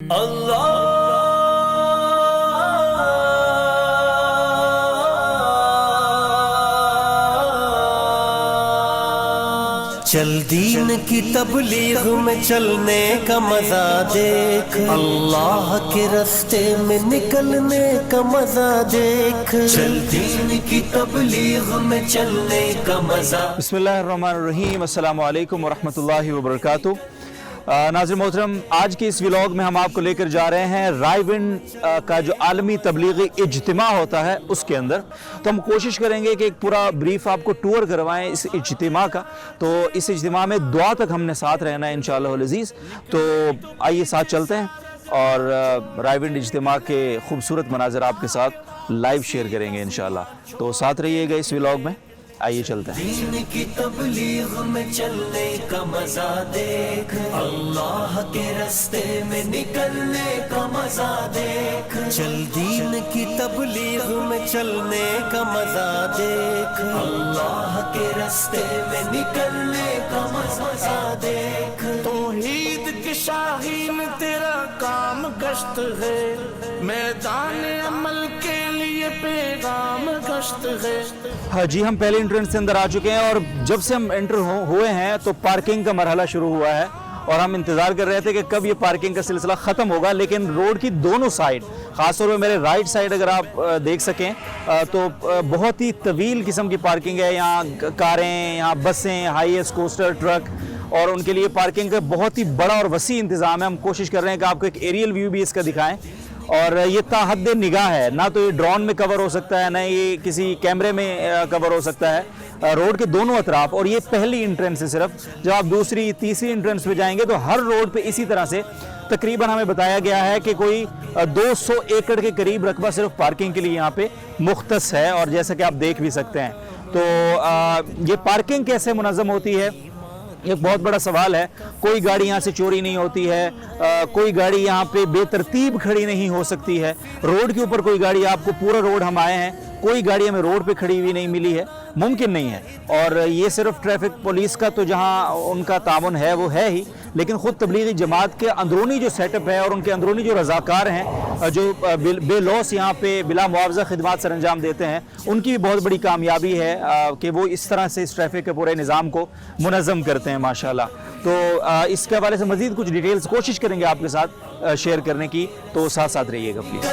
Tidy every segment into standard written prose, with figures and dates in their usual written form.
چل دین کی تبلیغ میں چلنے کا مزہ دیکھ، اللہ کے راستے میں نکلنے کا مزہ دیکھ، چل دین کی تبلیغ میں چلنے کا مزہ۔ بسم اللہ الرحمن الرحیم، السلام علیکم ورحمۃ اللہ وبرکاتہ۔ ناظرین محترم، آج کے اس ولاگ میں ہم آپ کو لے کر جا رہے ہیں رائے ونڈ کا جو عالمی تبلیغی اجتماع ہوتا ہے اس کے اندر۔ تو ہم کوشش کریں گے کہ ایک پورا بریف آپ کو ٹور کروائیں اس اجتماع کا۔ تو اس اجتماع میں دعا تک ہم نے ساتھ رہنا ہے انشاءاللہ العزیز۔ تو آئیے ساتھ چلتے ہیں اور رائے ونڈ اجتماع کے خوبصورت مناظر آپ کے ساتھ لائیو شیئر کریں گے انشاءاللہ۔ تو ساتھ رہیے گا اس ولاگ میں، آئیے چلتے ہیں۔ دین کی تبلیغ میں چلنے کا مزہ دیکھ، اللہ کے راستے میں نکلنے کا مزہ دیکھ، چل دین کی تبلیغ میں چلنے کا مزہ دیکھ، اللہ کے راستے میں نکلنے کا مزہ دیکھ۔ توحید کی شاہین تیرا کام گشت ہے، میدان عمل کے لیے پیغام گشت ہے۔ ہاں جی، ہم پہلے انٹرنس سے اندر آ چکے ہیں اور جب سے ہم انٹر ہوئے ہیں تو پارکنگ کا مرحلہ شروع ہوا ہے اور ہم انتظار کر رہے تھے کہ کب یہ پارکنگ کا سلسلہ ختم ہوگا، لیکن روڈ کی دونوں سائیڈ، خاص طور پہ میرے رائٹ سائیڈ اگر آپ دیکھ سکیں تو بہت ہی طویل قسم کی پارکنگ ہے۔ یہاں کاریں، یہاں بسیں، ہائی ایس کوسٹر، ٹرک، اور ان کے لیے پارکنگ کا بہت ہی بڑا اور وسیع انتظام ہے۔ ہم کوشش کر رہے ہیں کہ آپ کو ایک ایریل ویو بھی اس کا دکھائیں، اور یہ تا حد نگاہ ہے، نہ تو یہ ڈرون میں کور ہو سکتا ہے، نہ یہ کسی کیمرے میں کور ہو سکتا ہے، روڈ کے دونوں اطراف۔ اور یہ پہلی انٹرنس ہے صرف، جب آپ دوسری تیسری انٹرنس پہ جائیں گے تو ہر روڈ پہ اسی طرح سے تقریباً ہمیں بتایا گیا ہے کہ کوئی 200 ایکڑ کے قریب رقبہ صرف پارکنگ کے لیے یہاں پہ مختص ہے، اور جیسا کہ آپ دیکھ بھی سکتے ہیں۔ تو یہ پارکنگ کیسے منظم ہوتی ہے، ایک بہت بڑا سوال ہے۔ کوئی گاڑی یہاں سے چوری نہیں ہوتی ہے، کوئی گاڑی یہاں پہ بے ترتیب کھڑی نہیں ہو سکتی ہے۔ روڈ کے اوپر کوئی گاڑی، آپ کو پورا روڈ ہم آئے ہیں، کوئی گاڑی ہمیں روڈ پہ کھڑی ہوئی نہیں ملی ہے، ممکن نہیں ہے۔ اور یہ صرف ٹریفک پولیس کا تو جہاں ان کا تعاون ہے وہ ہے ہی، لیکن خود تبلیغی جماعت کے اندرونی جو سیٹ اپ ہے اور ان کے اندرونی جو رضاکار ہیں جو بے لوس یہاں پہ بلا معاوضہ خدمات سر انجام دیتے ہیں، ان کی بھی بہت بڑی کامیابی ہے کہ وہ اس طرح سے اس ٹریفک کے پورے نظام کو منظم کرتے ہیں ماشاءاللہ۔ تو اس کے حوالے سے مزید کچھ ڈیٹیلز کوشش کریں گے آپ کے ساتھ شیئر کرنے کی، تو ساتھ ساتھ رہیے گا پلیز۔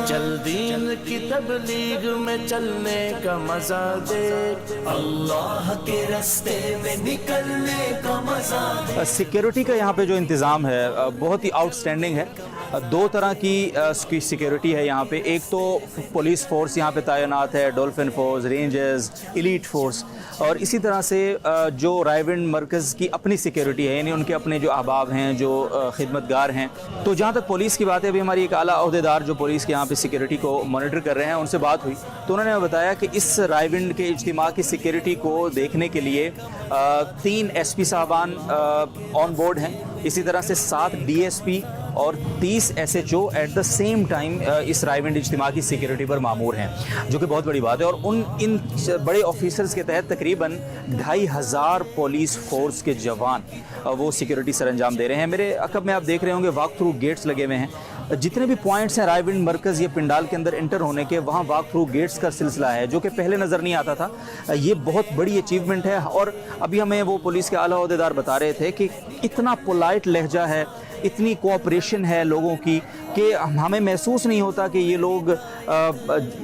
چل دین کی تبلیغ میں چلنے کا مزہ دیکھ، اللہ کے راستے میں نکلنے کا مزہ دیکھ۔ سیکیورٹی کا یہاں پہ جو انتظام ہے بہت ہی آؤٹ سٹینڈنگ ہے۔ دو طرح کی سیکیورٹی ہے یہاں پہ، ایک تو پولیس فورس یہاں پہ تعینات ہے، dolphin force, rangers, elite force, اور اسی طرح سے جو رائے ونڈ مرکز کی اپنی سیکیورٹی ہے، یعنی ان کے اپنے جو احباب ہیں، جو خدمت گار ہیں۔ تو جہاں تک پولیس کی بات ہے، ابھی ہماری ایک اعلیٰ عہدیدار جو پولیس کے یہاں پہ سیکیورٹی کو مانیٹر کر رہے ہیں، ان سے بات ہوئی تو انہوں نے بتایا کہ اس رائے ونڈ کے اجتماع کی سیکیورٹی کو دیکھنے کے لیے 3 ایس پی صاحبان آن بورڈ ہیں، اسی طرح سے 7 ڈی ایس پی اور 30 S H O at the same time اس رائے ونڈ اجتماع کی سیکیورٹی پر مامور ہیں، جو کہ بہت بڑی بات ہے۔ اور ان بڑے آفیسرز کے تحت تقریباً 2500 پولیس فورس کے جوان وہ سیکیورٹی سر انجام دے رہے ہیں۔ میرے عقب میں آپ دیکھ رہے ہوں گے واک تھرو گیٹس لگے ہوئے ہیں، جتنے بھی پوائنٹس ہیں رائے ونڈ مرکز یا پنڈال کے اندر انٹر ہونے کے، وہاں واک تھرو گیٹس کا سلسلہ ہے، جو کہ پہلے نظر نہیں آتا تھا۔ یہ بہت بڑی اچیومنٹ ہے، اور ابھی ہمیں وہ پولیس کے اعلیٰ عہدیدار بتا رہے تھے کہ اتنا پولائٹ لہجہ ہے، اتنی کوآپریشن ہے لوگوں کی کہ ہمیں محسوس نہیں ہوتا کہ یہ لوگ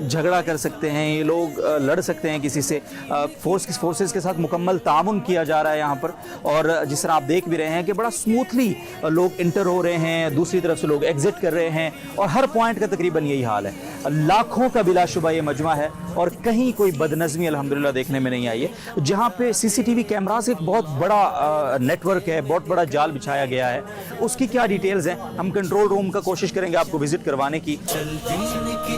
جھگڑا کر سکتے ہیں، یہ لوگ لڑ سکتے ہیں کسی سے۔ فورسز کے ساتھ مکمل تعاون کیا جا رہا ہے یہاں پر، اور جس طرح آپ دیکھ بھی رہے ہیں کہ بڑا سموتھلی لوگ انٹر ہو رہے ہیں، دوسری طرف سے لوگ ایگزٹ کر رہے ہیں، اور ہر پوائنٹ کا تقریباً یہی حال ہے۔ لاکھوں کا بلا شبہ یہ مجمع ہے، اور کہیں کوئی بدنظمی الحمدللہ دیکھنے میں نہیں آئی ہے۔ جہاں پہ سی سی ٹی وی کیمراز ایک بہت بڑا نیٹ ورک ہے، بہت بڑا جال بچھایا گیا ہے، اس کی کیا ڈیٹیلز ہیں ہم کنٹرول روم کا کوشش کریں گے آپ کو وزٹ کروانے کی۔ چل دین کی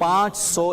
500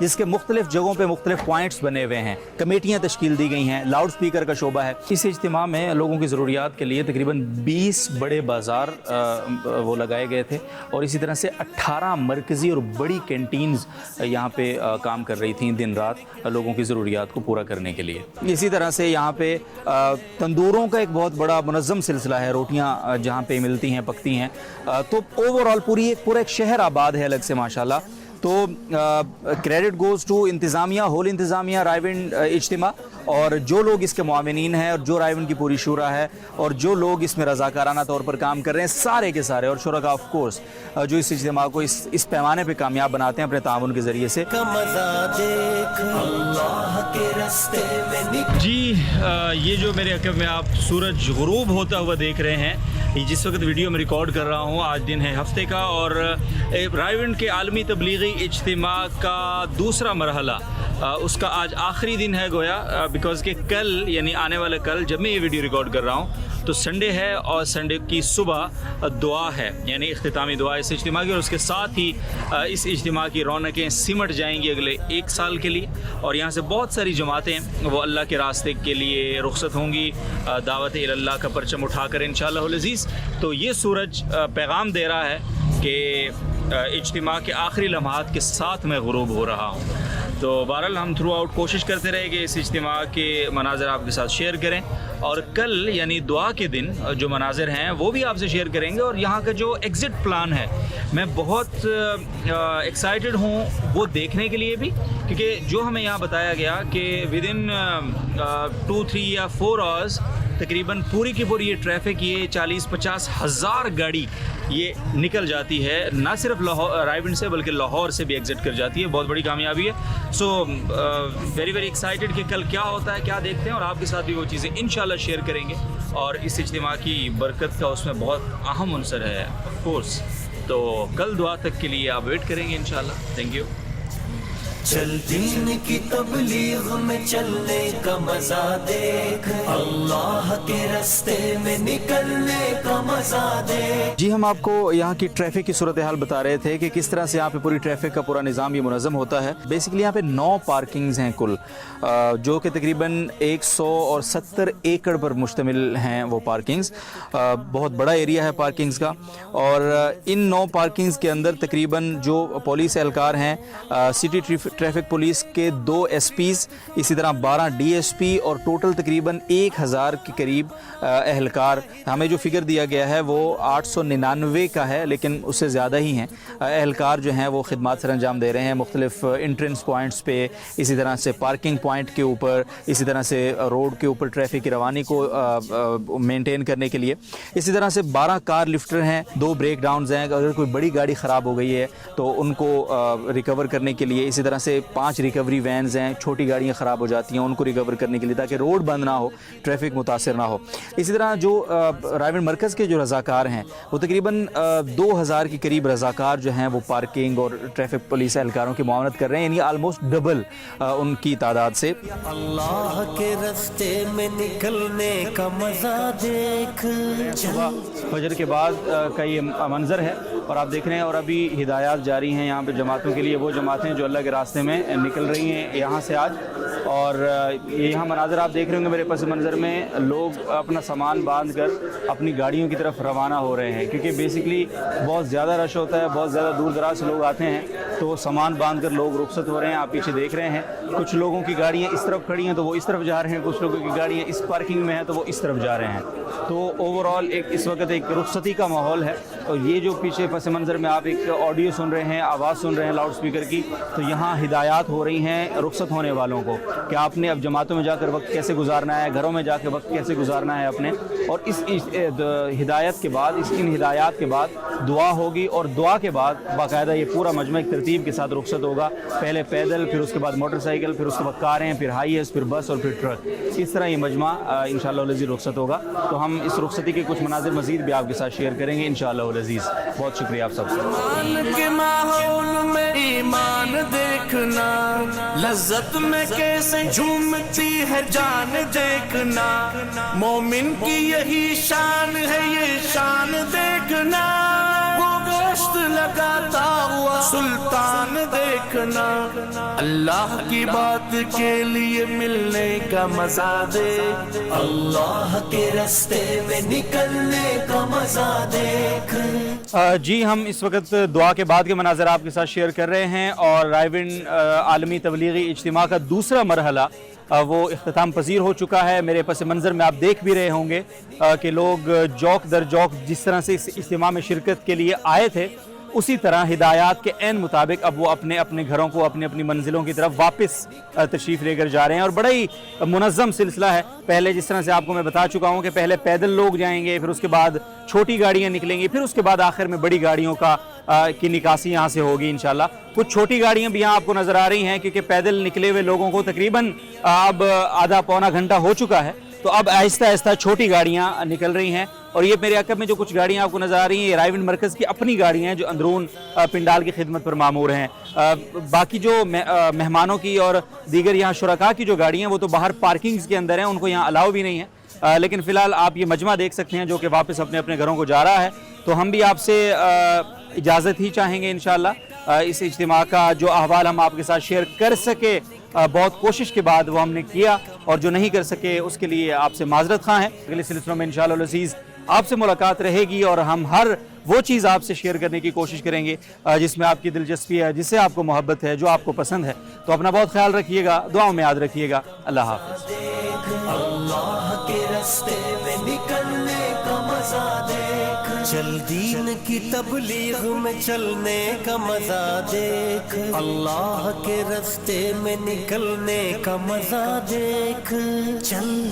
جس کے مختلف جگہوں پہ مختلف پوائنٹس بنے ہوئے ہیں، کمیٹیاں تشکیل دی گئی ہیں، لاؤڈ سپیکر کا شعبہ ہے۔ اس اجتماع میں لوگوں کی ضروریات کے لیے تقریباً 20 بڑے بازار وہ لگائے گئے تھے، اور اسی طرح سے 18 مرکزی اور بڑی کینٹینز یہاں پہ کام کر رہی تھیں دن رات لوگوں کی ضروریات کو پورا کرنے کے لیے۔ اسی طرح سے یہاں پہ تندوروں کا ایک بہت بڑا منظم سلسلہ ہے، روٹیاں جہاں پہ ملتی ہیں، پکتی ہیں، تو اوورآل پورا ایک شہر آباد ہے الگ سے ماشاءاللہ۔ تو کریڈٹ گوز ٹو انتظامیہ، ہول انتظامیہ رائے ونڈ اجتماع، اور جو لوگ اس کے معاونین ہیں اور جو رائے ونڈ کی پوری شورا ہے اور جو لوگ اس میں رضاکارانہ طور پر کام کر رہے ہیں، سارے کے سارے، اور شرکاء آف کورس جو اس اجتماع کو اس پیمانے پہ کامیاب بناتے ہیں اپنے تعاون کے ذریعے سے۔ جی یہ جو میرے عقب میں آپ سورج غروب ہوتا ہوا دیکھ رہے ہیں، جس وقت ویڈیو میں ریکارڈ کر رہا ہوں، آج دن ہے ہفتے کا، اور رائے ونڈ کے عالمی تبلیغی اجتماع کا دوسرا مرحلہ، اس کا آج آخری دن ہے گویا، بیکاز کہ کل یعنی آنے والے کل جب میں یہ ویڈیو ریکارڈ کر رہا ہوں تو سنڈے ہے، اور سنڈے کی صبح دعا ہے، یعنی اختتامی دعا اس اجتماع کی، اور اس کے ساتھ ہی اس اجتماع کی رونقیں سمٹ جائیں گی اگلے 1 سال کے لیے، اور یہاں سے بہت ساری جماعتیں وہ اللہ کے راستے کے لیے رخصت ہوں گی دعوت اللہ کا پرچم اٹھا کر انشاءاللہ العزیز۔ تو یہ سورج پیغام دے رہا ہے کہ اجتماع کے آخری لمحات کے ساتھ میں غروب ہو رہا ہوں۔ تو بہرحال ہم تھرو آؤٹ کوشش کرتے رہے کہ اس اجتماع کے مناظر آپ کے ساتھ شیئر کریں، اور کل یعنی دعا کے دن جو مناظر ہیں وہ بھی آپ سے شیئر کریں گے، اور یہاں کا جو ایگزٹ پلان ہے میں بہت ایکسائٹڈ ہوں وہ دیکھنے کے لیے بھی، کیونکہ جو ہمیں یہاں بتایا گیا کہ ود ان 2, 3 یا 4 آورز تقریباً پوری کی پوری یہ ٹریفک، یہ 40-50 ہزار گاڑی یہ نکل جاتی ہے، نہ صرف رائے ونڈ سے بلکہ لاہور سے بھی ایگزٹ کر جاتی ہے، بہت بڑی کامیابی ہے۔ سو ویری ایکسائٹڈ کہ کل کیا ہوتا ہے، کیا دیکھتے ہیں، اور آپ کے ساتھ بھی وہ چیزیں انشاءاللہ شیئر کریں گے، اور اس اجتماع کی برکت کا اس میں بہت اہم عنصر ہے آف کورس۔ تو کل دعا تک کے لیے آپ ویٹ کریں گے انشاءاللہ۔ Thank you. چل دین کی تبلیغ میں چلنے کا مزہ دیکھ، اللہ کے راستے میں نکلنے کا مزہ دیکھ۔ جی ہم آپ کو یہاں کی ٹریفک کی صورتحال بتا رہے تھے کہ کس طرح سے یہاں پہ پوری ٹریفک کا پورا نظام یہ منظم ہوتا ہے۔ بیسیکلی یہاں پہ 9 پارکنگز ہیں کل، جو کہ تقریباً 170 ایکڑ پر مشتمل ہیں وہ پارکنگز، بہت بڑا ایریا ہے پارکنگز کا، اور ان 9 پارکنگز کے اندر تقریباً جو پولیس اہلکار ہیں، سٹی ٹریفک پولیس کے 2 ایس پیز، اسی طرح 12 ڈی ایس پی، اور ٹوٹل تقریباً 1000 کے قریب اہلکار، ہمیں جو فگر دیا گیا ہے وہ 899 کا ہے، لیکن اس سے زیادہ ہی ہیں اہلکار جو ہیں وہ خدمات سر انجام دے رہے ہیں مختلف انٹرنس پوائنٹس پہ، اسی طرح سے پارکنگ پوائنٹ کے اوپر، اسی طرح سے روڈ کے اوپر ٹریفک کی روانی کو مینٹین کرنے کے لیے۔ اسی طرح سے 12 کار لفٹر ہیں، 2 بریک ڈاؤنز ہیں، اگر کوئی بڑی گاڑی خراب ہو گئی ہے تو ان کو ریکور کرنے کے لیے، اسی طرح سے 5 ریکوری وینز ہیں، چھوٹی گاڑیاں خراب ہو جاتی ہیں ان کو ریکور کرنے کے لیے تاکہ روڈ بند نہ ہو، ٹریفک متاثر نہ ہو۔ اسی طرح جو رائے ونڈ مرکز کے جو رضاکار ہیں وہ تقریباً 2000 کے قریب رضاکار جو ہیں وہ پارکنگ اور ٹریفک پولیس اہلکاروں کی معاونت کر رہے ہیں، یعنی آلموسٹ ڈبل ان کی تعداد سے۔ اللہ کے راستے میں نکلنے کا مزہ دیکھ۔ صبح فجر کے بعد کا یہ منظر ہے، اور آپ دیکھ رہے ہیں، اور ابھی ہدایات جاری ہیں یہاں پہ جماعتوں کے لیے، وہ جماعتیں جو اللہ کے راستے میں نکل رہی ہیں یہاں سے آج، اور یہاں مناظر آپ دیکھ رہے ہوں گے میرے پس منظر میں، لوگ اپنا سامان باندھ کر اپنی گاڑیوں کی طرف روانہ ہو رہے ہیں، کیونکہ بیسکلی بہت زیادہ رش ہوتا ہے، بہت زیادہ دور دراز سے لوگ آتے ہیں، تو سامان باندھ کر لوگ رخصت ہو رہے ہیں۔ آپ پیچھے دیکھ رہے ہیں کچھ لوگوں کی گاڑیاں اس طرف کھڑی ہیں تو وہ اس طرف جا رہے ہیں، کچھ لوگوں کی گاڑیاں اس پارکنگ میں ہیں تو وہ اس طرف جا رہے ہیں۔ تو اوورآل اس وقت ایک رخصتی کا ماحول ہے، اور یہ جو پیچھے پس منظر میں آپ ایک آڈیو سن رہے ہیں، آواز سن رہے ہیں لاؤڈ اسپیکر کی، تو یہاں ہدایات ہو رہی ہیں رخصت ہونے والوں کو کہ آپ نے اب جماعتوں میں جا کر وقت کیسے گزارنا ہے، گھروں میں جا کے وقت کیسے گزارنا ہے اپنے، اور اس ہدایت کے بعد، ان ہدایات کے بعد دعا ہوگی، اور دعا کے بعد باقاعدہ یہ پورا مجمع ایک ترتیب کے ساتھ رخصت ہوگا، پہلے پیدل، پھر اس کے بعد موٹر سائیکل، پھر اس کے بعد کاریں، پھر ہائی ایس، پھر بس اور پھر ٹرک، اس طرح یہ مجمع انشاءاللہ العزیز رخصت ہوگا۔ تو ہم اس رخصتی کے کچھ مناظر مزید بھی آپ کے ساتھ شیئر کریں گے انشاءاللہ العزیز۔ بہت شکریہ آپ سب سے۔ ایمان کے ماحول میں ایمان دیکھنا، لذت میں کیسے جھومتی ہے جان دیکھنا، مومن کی یہی شان ہے یہ شان دیکھنا، وہ گشت لگاتا ہوا سلطان دیکھنا۔ دیکھنا اللہ کی بات کے لیے ملنے کا مزہ دیکھ اللہ کے راستے میں نکلنے کا مزہ دیکھ جی ہم اس وقت دعا کے بعد کے مناظر آپ کے ساتھ شیئر کر رہے ہیں اور رائیونڈ عالمی تبلیغی اجتماع کا دوسرا مرحلہ وہ اختتام پذیر ہو چکا ہے. میرے پس منظر میں آپ دیکھ بھی رہے ہوں گے کہ لوگ جوک در جوک جس طرح سے اس اجتماع میں شرکت کے لیے آئے تھے اسی طرح ہدایات کے عین مطابق اب وہ اپنے اپنے گھروں کو اپنی اپنی منزلوں کی طرف واپس تشریف لے کر جا رہے ہیں اور بڑا ہی منظم سلسلہ ہے. پہلے جس طرح سے آپ کو میں بتا چکا ہوں کہ پہلے پیدل لوگ جائیں گے, پھر اس کے بعد چھوٹی گاڑیاں نکلیں گی, پھر اس کے بعد آخر میں بڑی گاڑیوں کی نکاسی یہاں سے ہوگی انشاءاللہ. کچھ چھوٹی گاڑیاں بھی یہاں آپ کو نظر آ رہی ہیں کیونکہ پیدل نکلے ہوئے لوگوں کو تقریباً اب آدھا پونا گھنٹہ ہو چکا ہے, تو اب آہستہ آہستہ چھوٹی گاڑیاں نکل رہی ہیں. اور یہ میرے عقب میں جو کچھ گاڑیاں آپ کو نظر آ رہی ہیں یہ رائیونڈ مرکز کی اپنی گاڑیاں ہیں جو اندرون پنڈال کی خدمت پر مامور ہیں. باقی جو مہمانوں کی اور دیگر یہاں شرکاء کی جو گاڑیاں ہیں وہ تو باہر پارکنگز کے اندر ہیں, ان کو یہاں الاؤ بھی نہیں ہے. لیکن فی الحال آپ یہ مجمع دیکھ سکتے ہیں جو کہ واپس اپنے اپنے گھروں کو جا رہا ہے. تو ہم بھی آپ سے اجازت ہی چاہیں گے انشاءاللہ. اس اجتماع کا جو احوال ہم آپ کے ساتھ شیئر کر سکے بہت کوشش کے بعد وہ ہم نے کیا, اور جو نہیں کر سکے اس کے لیے آپ سے معذرت خواہ ہیں. اگلے سلسلوں میں انشاءاللہ العزیز آپ سے ملاقات رہے گی اور ہم ہر وہ چیز آپ سے شیئر کرنے کی کوشش کریں گے جس میں آپ کی دلچسپی ہے, جس سے آپ کو محبت ہے, جو آپ کو پسند ہے. تو اپنا بہت خیال رکھیے گا, دعاؤں میں یاد رکھیے گا. اللہ حافظ. اللہ کے راستے میں نکلنے کا مزہ دیکھ, چل دین کی تبلیغ میں چلنے کا مزہ دیکھ, اللہ کے راستے میں نکلنے کا مزہ دیکھ. چل